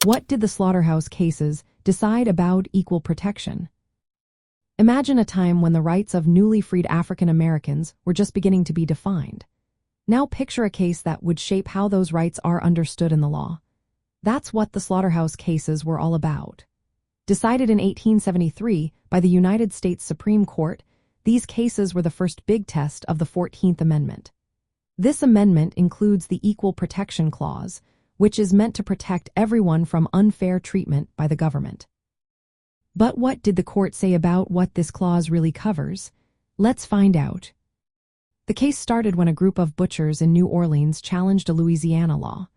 What did the slaughterhouse cases decide about equal protection? Imagine a time when the rights of newly freed African Americans were just beginning to be defined. Now picture a case that would shape how those rights are understood in the law. That's what the slaughterhouse cases were all about. Decided in 1873 by the United States Supreme Court, these cases were the first big test of the 14th Amendment. This amendment includes the Equal Protection Clause, which is meant to protect everyone from unfair treatment by the government. But what did the court say about what this clause really covers? Let's find out. The case started when a group of butchers in New Orleans challenged a Louisiana law.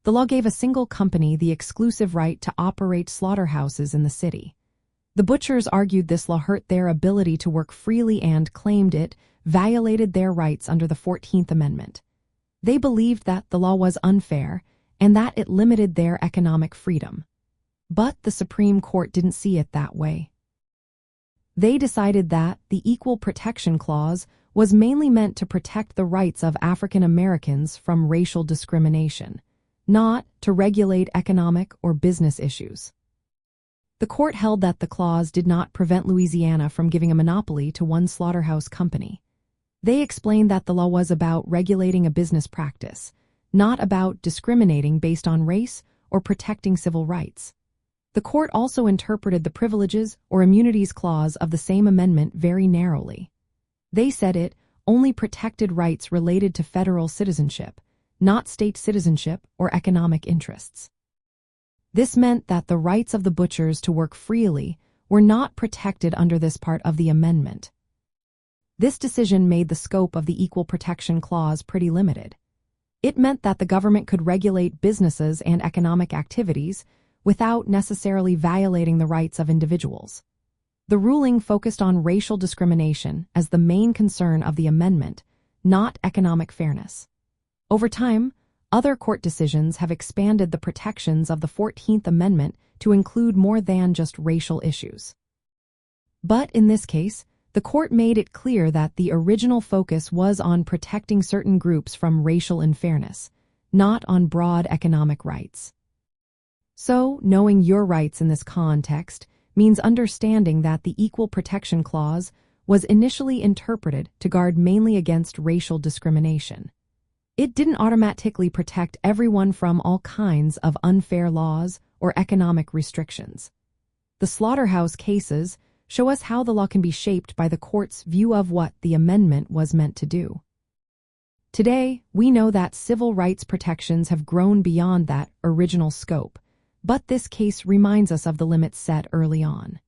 The law gave a single company the exclusive right to operate slaughterhouses in the city. The butchers argued this law hurt their ability to work freely and claimed it violated their rights under the 14th Amendment. They believed that the law was unfair and that it limited their economic freedom. But the Supreme Court didn't see it that way. They decided that the Equal Protection Clause was mainly meant to protect the rights of African Americans from racial discrimination, not to regulate economic or business issues. The court held that the clause did not prevent Louisiana from giving a monopoly to one slaughterhouse company. They explained that the law was about regulating a business practice, not about discriminating based on race or protecting civil rights. The court also interpreted the Privileges or Immunities Clause of the same amendment very narrowly. They said it only protected rights related to federal citizenship, not state citizenship or economic interests. This meant that the rights of the butchers to work freely were not protected under this part of the amendment. This decision made the scope of the Equal Protection Clause pretty limited. It meant that the government could regulate businesses and economic activities without necessarily violating the rights of individuals. The ruling focused on racial discrimination as the main concern of the amendment, not economic fairness. Over time, other court decisions have expanded the protections of the 14th Amendment to include more than just racial issues. But in this case, the court made it clear that the original focus was on protecting certain groups from racial unfairness, not on broad economic rights. So, knowing your rights in this context means understanding that the Equal Protection Clause was initially interpreted to guard mainly against racial discrimination. It didn't automatically protect everyone from all kinds of unfair laws or economic restrictions. The slaughterhouse cases show us how the law can be shaped by the court's view of what the amendment was meant to do. Today, we know that civil rights protections have grown beyond that original scope, but this case reminds us of the limits set early on.